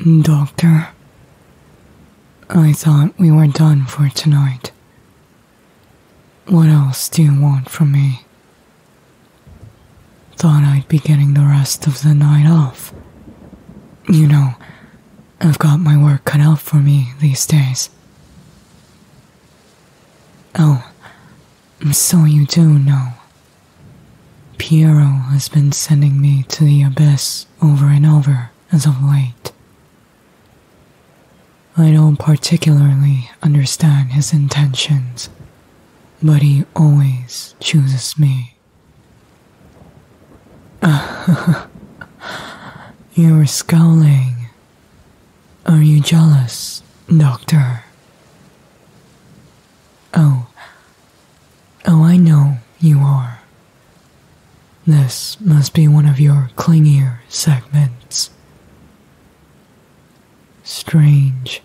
Doctor, I thought we were done for tonight. What else do you want from me? Thought I'd be getting the rest of the night off. You know, I've got my work cut out for me these days. Oh, so you do know. Piero has been sending me to the abyss over and over as of late. I don't particularly understand his intentions, but he always chooses me. You're scowling. Are you jealous, Doctor? Oh, I know you are. This must be one of your clingier segments. Strange.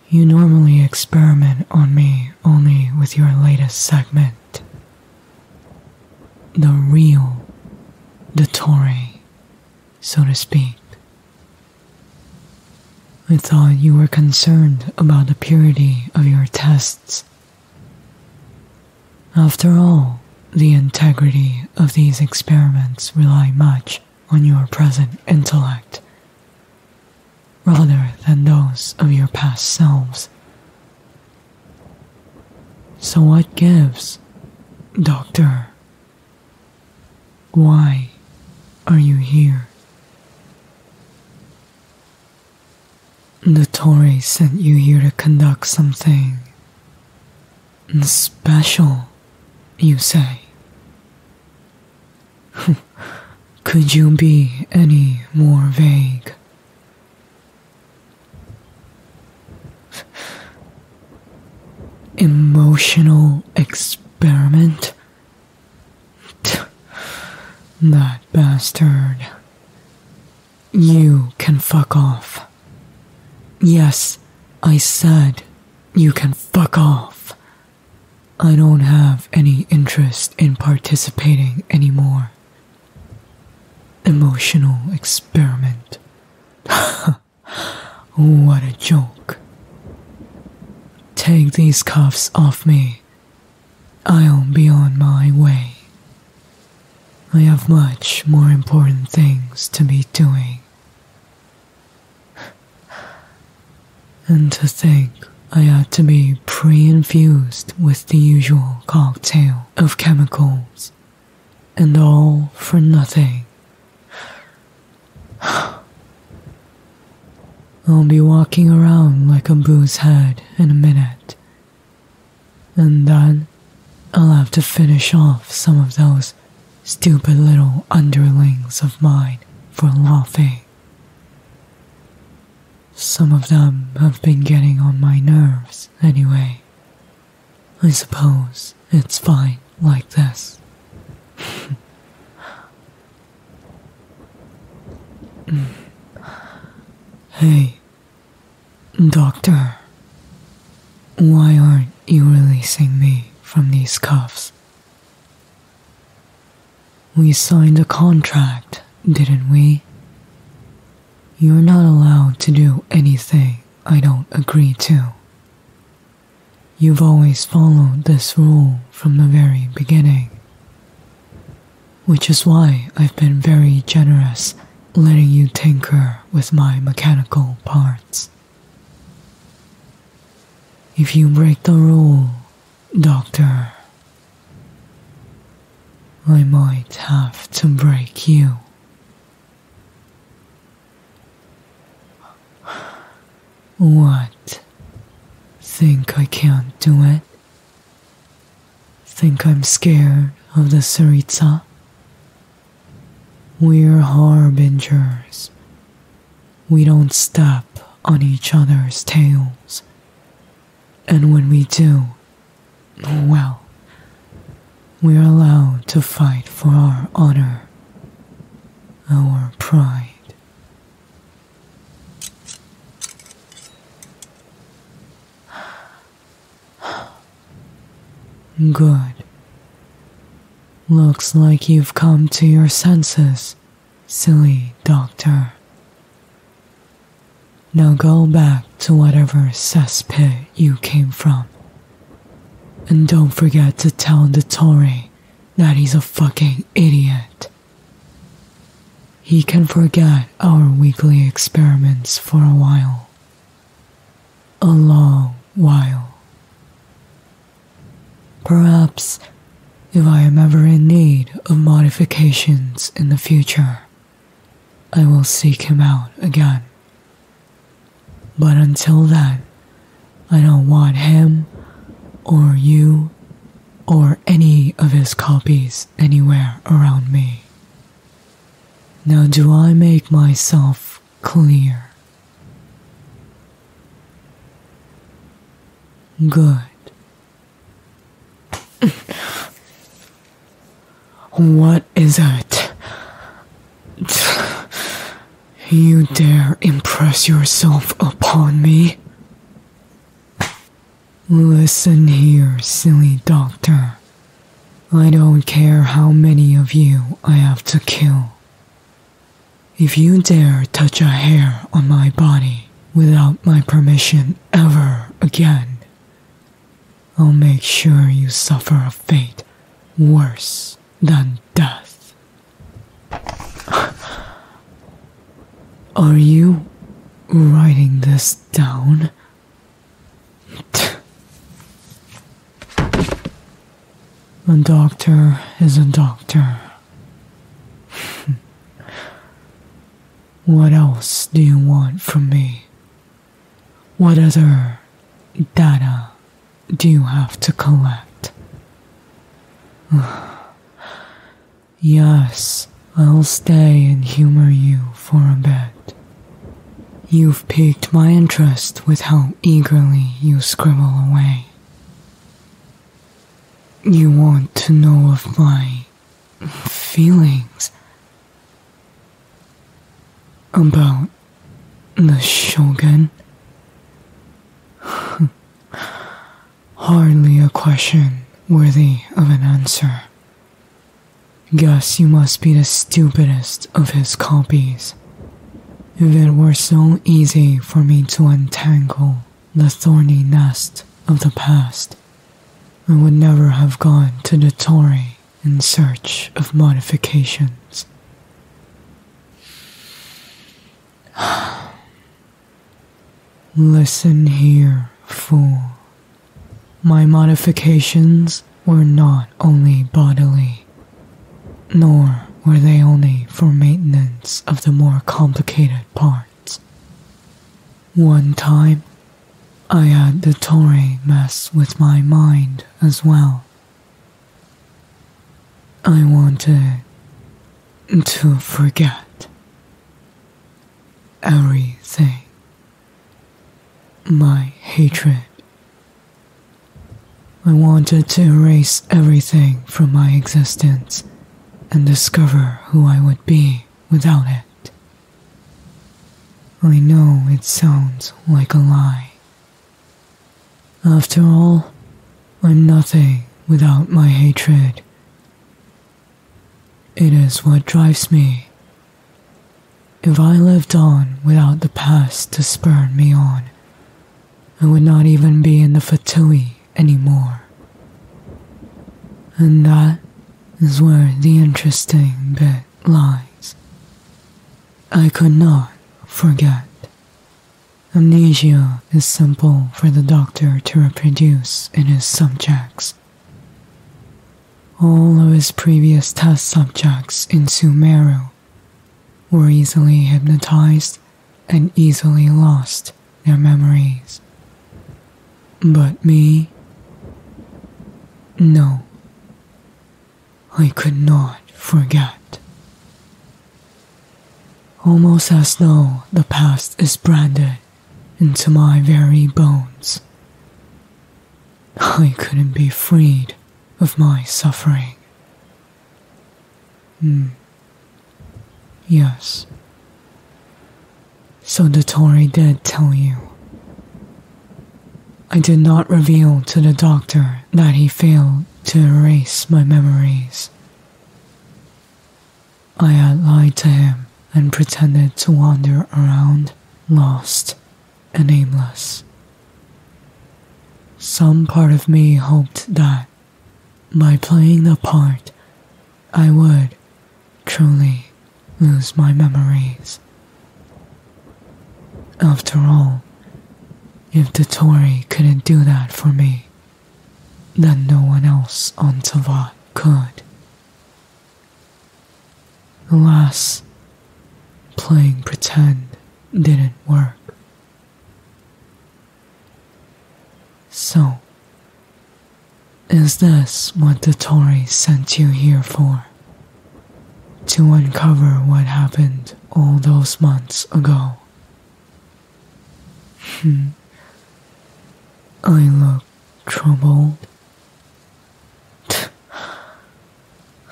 You normally experiment on me only with your latest segment. The real 𝕊ℙ𝕀ℂ𝕐, so to speak. I thought you were concerned about the purity of your tests. After all, the integrity of these experiments rely much on your present intellect, rather than those of your past selves. So what gives, Doctor? Why are you here? 𝕊ℎ𝕀ℎ𝕐 sent you here to conduct something special, you say? Could you be any more vague? Emotional experiment? That bastard. You can fuck off. Yes, I said you can fuck off. I don't have any interest in participating anymore. Emotional experiment. What a joke. Take these cuffs off me. I'll be on my way. I have much more important things to be doing. And to think I had to be pre-infused with the usual cocktail of chemicals, and all for nothing. I'll be walking around like a booze head in a minute, and then I'll have to finish off some of those stupid little underlings of mine for laughing. Some of them have been getting on my nerves anyway. I suppose it's fine like this. Hey, Doctor, why aren't you releasing me from these cuffs? We signed a contract, didn't we? You're not allowed to do anything I don't agree to. You've always followed this rule from the very beginning, which is why I've been very generous letting you tinker with my mechanical parts. If you break the rule, Doctor, I might have to break you. What? Think I can't do it? Think I'm scared of the 𝕊ℎ𝕀ℎ𝕐? We're harbingers. We don't step on each other's tails. And when we do, well, we're allowed to fight for our honor, our pride. Good. Looks like you've come to your senses, silly doctor. Now go back to whatever cesspit you came from. And don't forget to tell 𝕊ℎ𝕀ℂ𝕐 that he's a fucking idiot. He can forget our weekly experiments for a while. A long while. Perhaps, if I am ever in need of modifications in the future, I will seek him out again. But until then, I don't want him, or you, or any of his copies anywhere around me. Now do I make myself clear? Good. What is it? You dare impress yourself upon me? Listen here, silly doctor. I don't care how many of you I have to kill. If you dare touch a hair on my body without my permission ever again, I'll make sure you suffer a fate worse than death. Are you writing this down? A doctor is a doctor. What else do you want from me? What other data do you have to collect? Yes, I'll stay and humor you for a bit. You've piqued my interest with how eagerly you scribble away. You want to know of my feelings about the Shogun? Hardly a question worthy of an answer. Guess you must be the stupidest of his copies. If it were so easy for me to untangle the thorny nest of the past, I would never have gone to 𝕊ℎ𝕀ℎ𝕐 in search of modifications. Listen here, fool. My modifications were not only bodily, nor were they only for maintenance of the more complicated parts. One time, I had 𝕊ℎ𝕀ℎ𝕐 mess with my mind as well. I wanted to forget everything. My hatred. I wanted to erase everything from my existence and discover who I would be without it. I know it sounds like a lie. After all, I'm nothing without my hatred. It is what drives me. If I lived on without the past to spur me on, I would not even be in the 𝕊ℎ𝕀ℎ𝕐 anymore. And that is where the interesting bit lies. I could not forget. Amnesia is simple for the doctor to reproduce in his subjects. All of his previous test subjects in Sumeru were easily hypnotized and easily lost their memories. But me? No. I could not forget. Almost as though the past is branded into my very bones. I couldn't be freed of my suffering. Yes. So 𝕊ℎ𝕀ℎ𝕐 did tell you. I did not reveal to the doctor that he failed to erase my memories. I had lied to him and pretended to wander around, lost and aimless. Some part of me hoped that, by playing the part, I would truly lose my memories. After all, if the Tory couldn't do that for me, then no one else on Tavat could. Alas, playing pretend didn't work. So, is this what the Tory sent you here for? To uncover what happened all those months ago? I look troubled.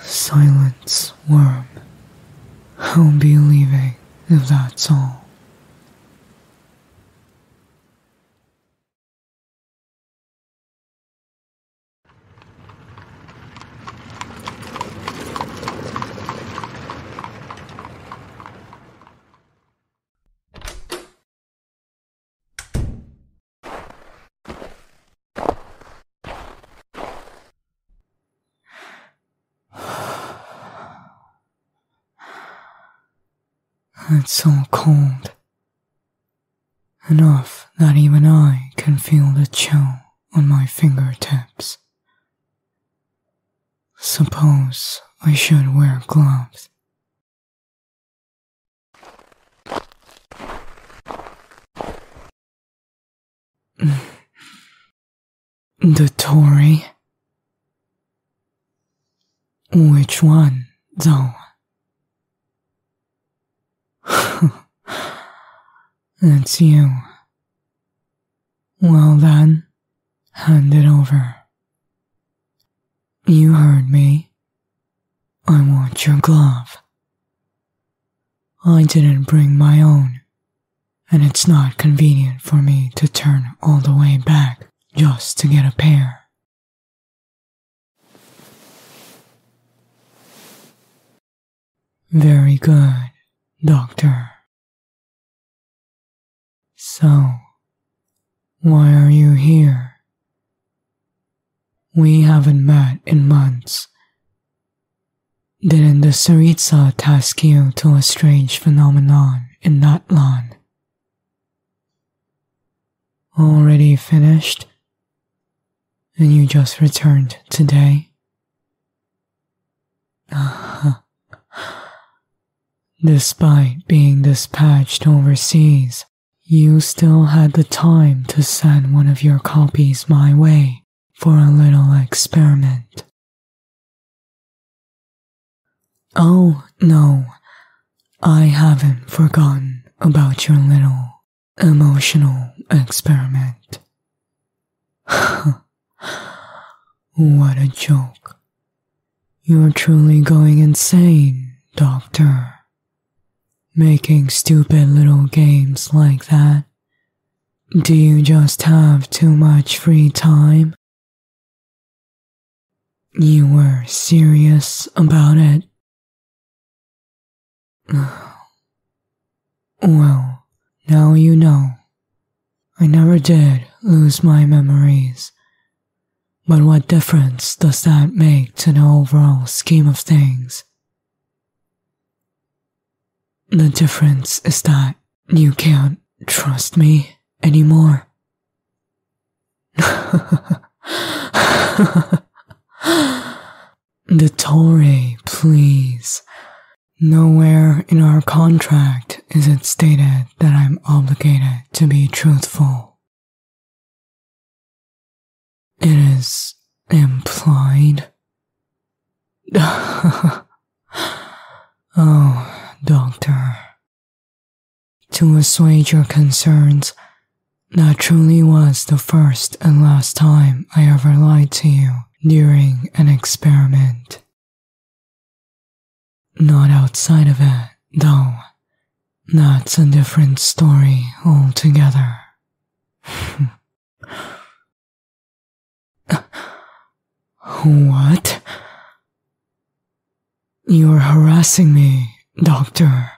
Silence, worm. I'll be leaving if that's all. It's so cold. Enough that even I can feel the chill on my fingertips. Suppose I should wear gloves. The Tory? Which one, though? It's you. Well then, hand it over. You heard me. I want your glove. I didn't bring my own, and it's not convenient for me to turn all the way back just to get a pair. Very good, Doctor. So, why are you here? We haven't met in months. Didn't the Tsaritsa task you to a strange phenomenon in that lawn? Already finished? And you just returned today? Despite being dispatched overseas, you still had the time to send one of your copies my way for a little experiment. Oh, no, I haven't forgotten about your little emotional experiment. What a joke. You're truly going insane, Doctor. Making stupid little games like that. Do you just have too much free time? You were serious about it? Well, now you know. I never did lose my memories. But what difference does that make to the overall scheme of things? The difference is that you can't trust me anymore. The Tory, please. Nowhere in our contract is it stated that I'm obligated to be truthful. It is implied. Oh, Doctor. To assuage your concerns, that truly was the first and last time I ever lied to you during an experiment. Not outside of it, though. That's a different story altogether. What? You're harassing me, Doctor.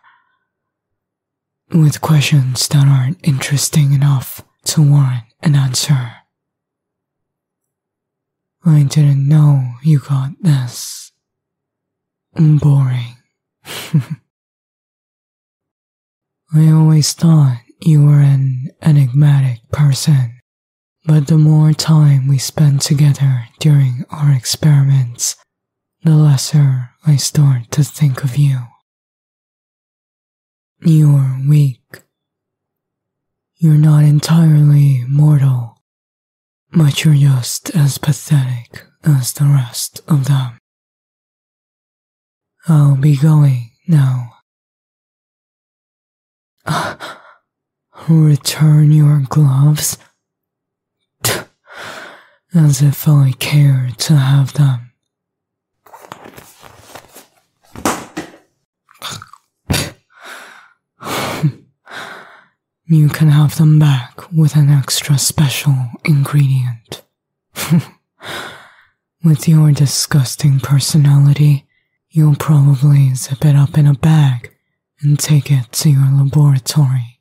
with questions that aren't interesting enough to warrant an answer. I didn't know you got this boring. I always thought you were an enigmatic person, but the more time we spend together during our experiments, the lesser I start to think of you. You're weak. You're not entirely mortal, but you're just as pathetic as the rest of them. I'll be going now. Return your gloves? As if I cared to have them. You can have them back with an extra special ingredient. With your disgusting personality, you'll probably zip it up in a bag and take it to your laboratory.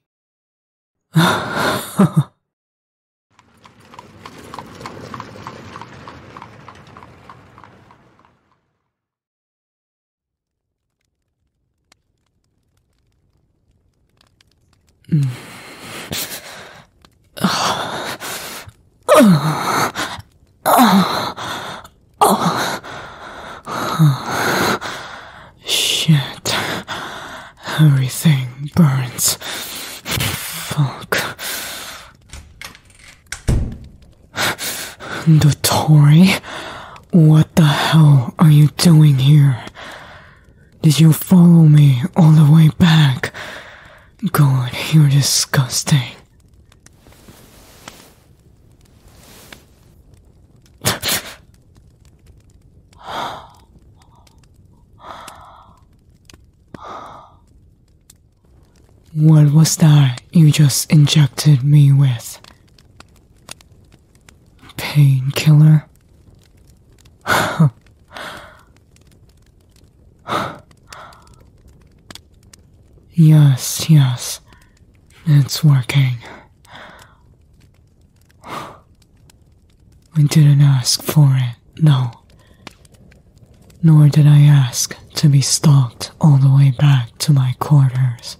Shit. Everything burns. Fuck. Dottore, what the hell are you doing here? Did you follow me all the way back? God, you're disgusting. What was that you just injected me with? Painkiller? Yes, it's working. I didn't ask for it, no. Nor did I ask to be stalked all the way back to my quarters.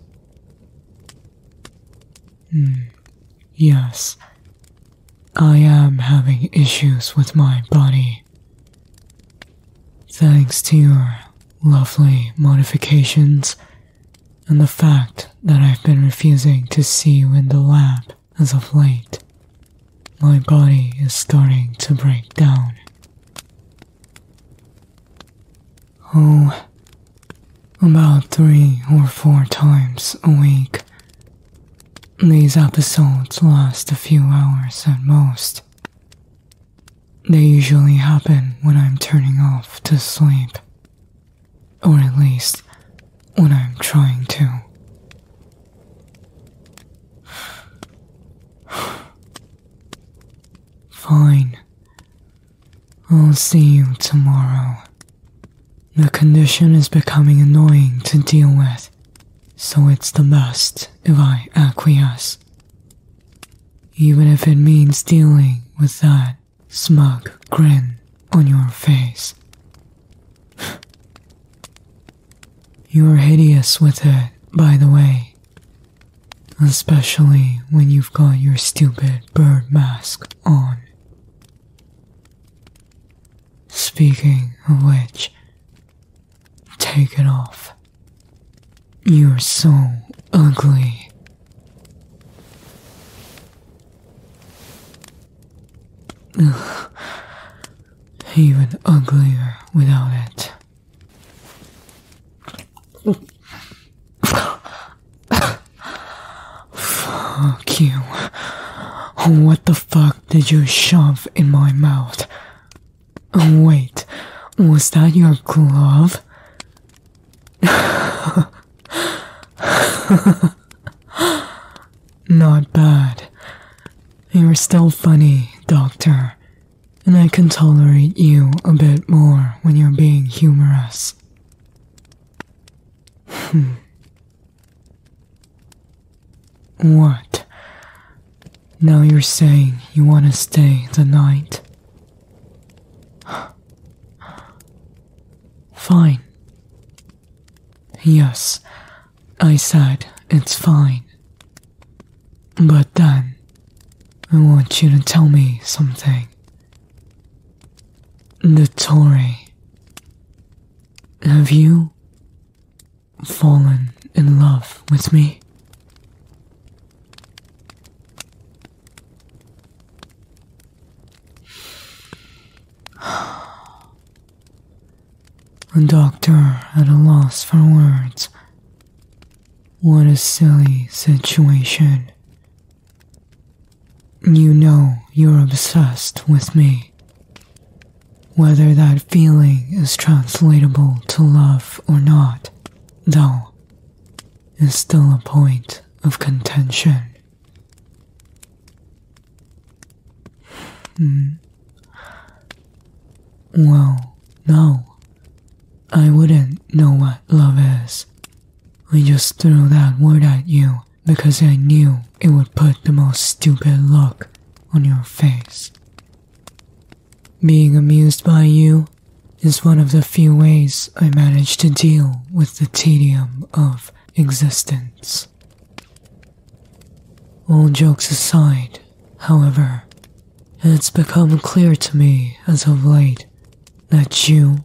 Yes, I am having issues with my body. Thanks to your lovely modifications and the fact that I've been refusing to see you in the lab as of late, my body is starting to break down. Oh, about 3 or 4 times a week. These episodes last a few hours at most. They usually happen when I'm turning off to sleep. Or at least, when I'm trying to. Fine. I'll see you tomorrow. The condition is becoming annoying to deal with, so it's the best if I acquiesce. Even if it means dealing with that smug grin on your face. You're hideous with it, by the way. Especially when you've got your stupid bird mask on. Speaking of which, take it off. You're so ugly. Ugh. Even uglier without it. Fuck you. What the fuck did you shove in my mouth? Oh wait, was that your glove? Not bad. You're still funny, Doctor, and I can tolerate you a bit more when you're being humorous. What? Now you're saying you want to stay the night? Fine. Yes, I said it's fine. But then, I want you to tell me something. 𝕊ℙ𝕀ℂ𝕐, have you fallen in love with me? The doctor at a loss for words. What a silly situation. You know you're obsessed with me. Whether that feeling is translatable to love or not, though, is still a point of contention. Well, no. I wouldn't know what love is. I just threw that word at you because I knew it would put the most stupid look on your face. Being amused by you is one of the few ways I manage to deal with the tedium of existence. All jokes aside, however, it's become clear to me as of late that you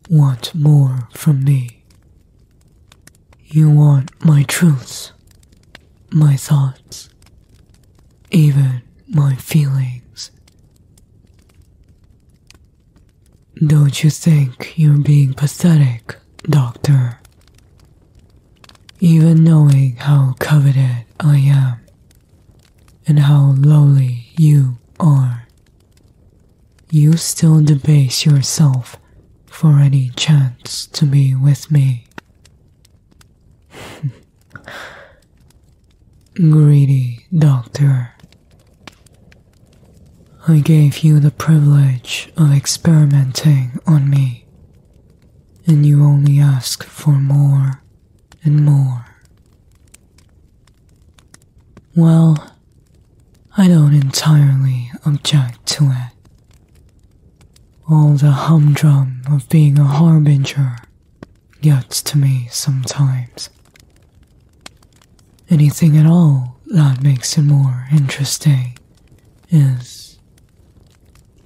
want more from me. You want my truths, my thoughts, even my feelings. Don't you think you're being pathetic, Doctor? Even knowing how coveted I am, and how lowly you are, you still debase yourself for any chance to be with me. Greedy doctor. I gave you the privilege of experimenting on me, and you only ask for more and more. Well, I don't entirely object to it. All the humdrum of being a harbinger gets to me sometimes. Anything at all that makes it more interesting is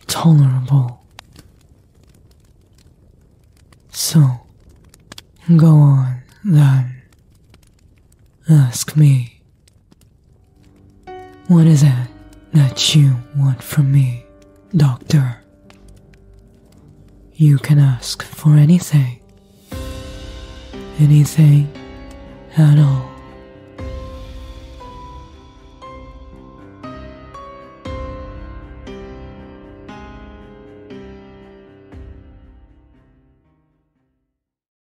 tolerable. So, go on then. Ask me. What is it that you want from me, Doctor? You can ask for anything. Anything at all.